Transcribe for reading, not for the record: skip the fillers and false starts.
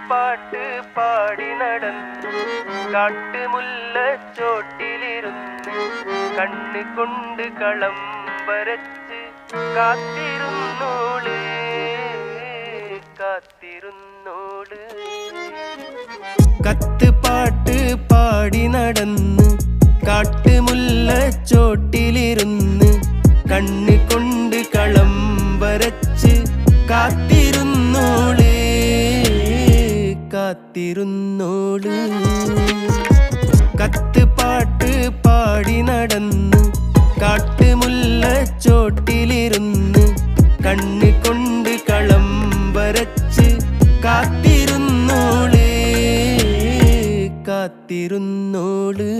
പാട്ട് പാടി നടന്നു കാട്ടുമുല്ലച്ചോട്ടിലിരുന്ന് കണ്ണ് കൊണ്ട് കളം വരച്ച് കാത്തിരുന്നോള് കാത്തിരുന്നോള്. കത്ത് പാട്ട് പാടി നടന്ന് കാട്ടുമുല്ലച്ചോട്ടിലിരുന്ന് കണ്ണ് കൊണ്ട് കളം വരച്ച് കാത്തിരുന്നോള് കാത്തിരുന്നോള്. കത്ത് പാട്ട് പാടി നടന്ന് കാട്ടുമുല്ലച്ചോട്ടിലിരുന്ന് കണ്ണ് കൊണ്ട് കളം വരച്ച് കാത്തിരുന്നോള് കാത്തിരുന്നോള്.